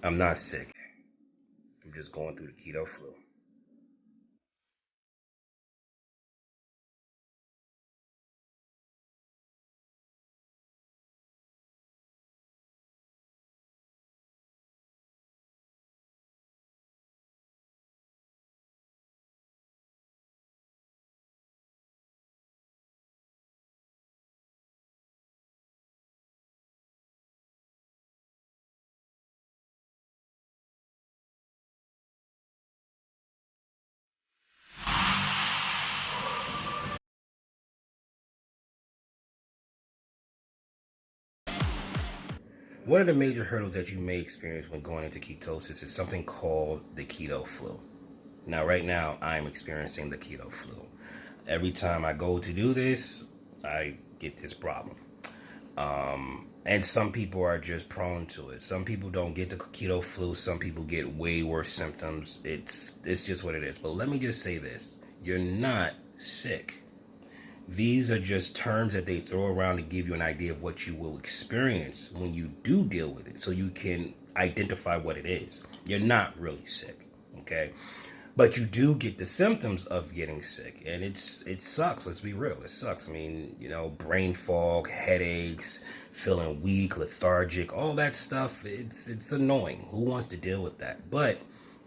I'm not sick. I'm just going through the keto flu. One of the major hurdles that you may experience when going into ketosis is something called the keto flu. Now, right now, I'm experiencing the keto flu. Every time I go to do this, I get this problem. And some people are just prone to it. Some people don't get the keto flu. Some people get way worse symptoms. It's just what it is. But let me just say this: you're not sick. These are just terms that they throw around to give you an idea of what you will experience when you do deal with it, so you can identify what it is. You're not really sick, okay? But you do get the symptoms of getting sick, and it sucks. Let's be real, it sucks. I mean, brain fog, headaches, feeling weak, lethargic, all that stuff. It's annoying. Who wants to deal with that? But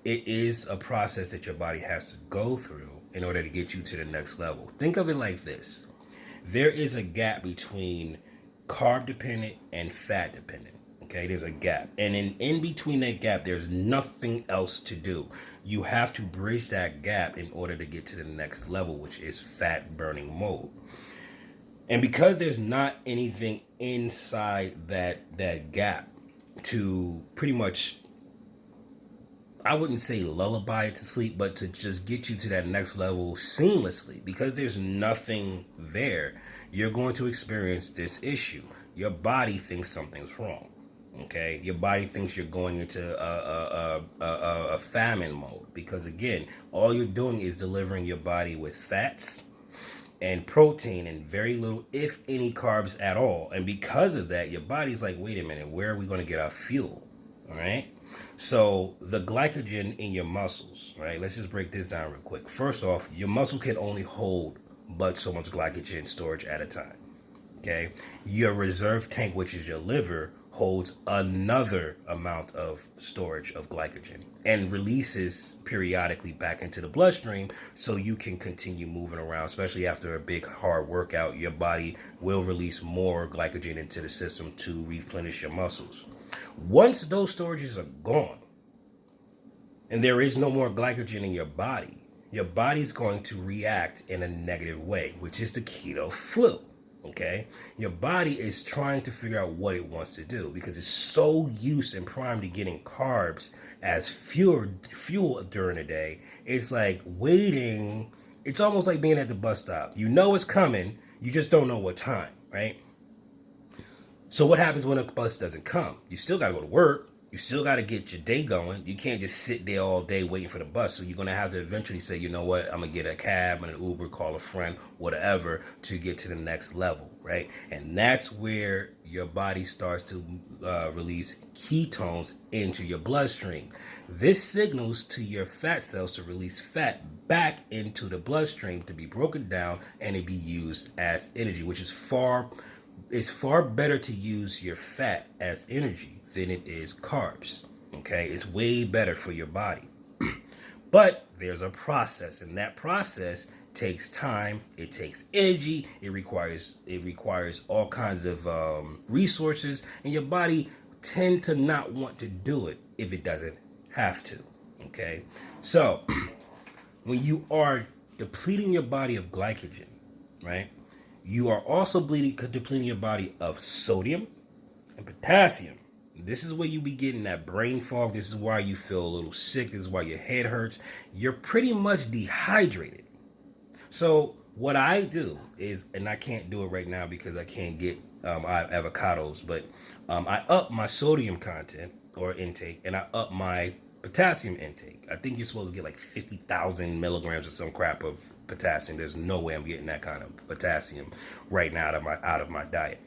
it is a process that your body has to go through in order to get you to the next level. Think of it like this: there is a gap between carb dependent and fat dependent. Okay, there's a gap. And in between that gap, there's nothing else to do. You have to bridge that gap in order to get to the next level, which is fat burning mode. And because there's not anything inside that gap to pretty much, I wouldn't say lullaby it to sleep, but to just get you to that next level seamlessly. Because there's nothing there, you're going to experience this issue. Your body thinks something's wrong. Okay, your body thinks you're going into a famine mode, because again, all you're doing is delivering your body with fats and protein and very little, if any, carbs at all. And because of that, your body's like, wait a minute, where are we going to get our fuel? All right. So the glycogen in your muscles, right? Let's just break this down real quick. First off, your muscle can only hold but so much glycogen storage at a time. Okay. Your reserve tank, which is your liver, holds another amount of storage of glycogen and releases periodically back into the bloodstream, so you can continue moving around. Especially after a big hard workout, your body will release more glycogen into the system to replenish your muscles. Once those storages are gone and there is no more glycogen in your body's going to react in a negative way, which is the keto flu. Okay, your body is trying to figure out what it wants to do, because it's so used and primed to getting carbs as fuel during the day. It's like waiting. It's almost like being at the bus stop. You know it's coming, you just don't know what time, right? So what happens when a bus doesn't come? You still got to go to work. You still got to get your day going. You can't just sit there all day waiting for the bus. So you're going to have to eventually say, you know what, I'm going to get a cab and an Uber, call a friend, whatever, to get to the next level, right? And that's where your body starts to release ketones into your bloodstream. This signals to your fat cells to release fat back into the bloodstream to be broken down and it be used as energy, which is it's far better to use your fat as energy than it is carbs. Okay, it's way better for your body. But there's a process, and that process takes time. It takes energy. It requires all kinds of resources, and your body tend to not want to do it if it doesn't have to. Okay, so when you are depleting your body of glycogen, right? You are also depleting your body of sodium and potassium. This is where you be getting that brain fog. This is why you feel a little sick. This is why your head hurts. You're pretty much dehydrated. So what I do is, and I can't do it right now because I can't get avocados, but I up my sodium content or intake, and I up my potassium intake. I think you're supposed to get like 50,000 milligrams or some crap of potassium. There's no way I'm getting that kind of potassium right now out of my diet.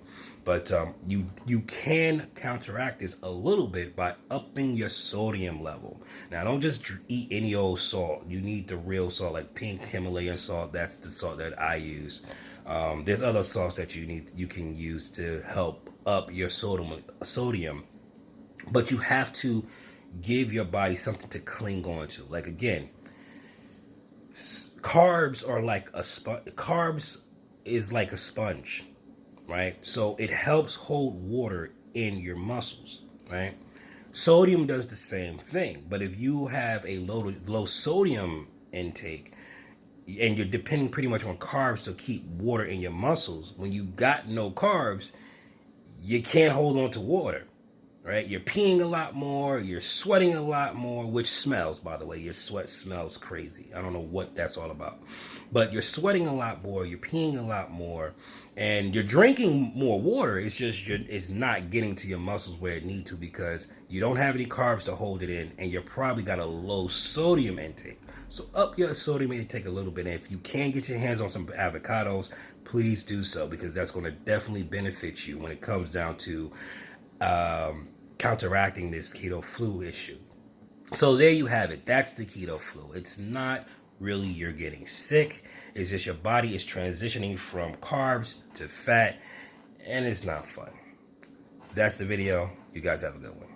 But you can counteract this a little bit by upping your sodium level. Now, don't just eat any old salt. You need the real salt, like pink Himalayan salt. That's the salt that I use. There's other salts that you can use to help up your sodium, but you have to give your body something to cling on to. Like, again, carbs are like a sponge. Carbs is like a sponge, right? So it helps hold water in your muscles, right? Sodium does the same thing, but if you have a low sodium intake and you're depending pretty much on carbs to keep water in your muscles, when you got no carbs, you can't hold on to water, right? You're peeing a lot more, you're sweating a lot more, which smells, by the way. Your sweat smells crazy. I don't know what that's all about. But you're sweating a lot more, you're peeing a lot more, and you're drinking more water. It's just it's not getting to your muscles where it needs to because you don't have any carbs to hold it in, and you're probably got a low sodium intake. So up your sodium intake a little bit, and if you can get your hands on some avocados, please do so, because that's going to definitely benefit you when it comes down to counteracting this keto flu issue. So there you have it. That's the keto flu. It's not really you're getting sick. It's just your body is transitioning from carbs to fat, and it's not fun. That's the video. You guys have a good one.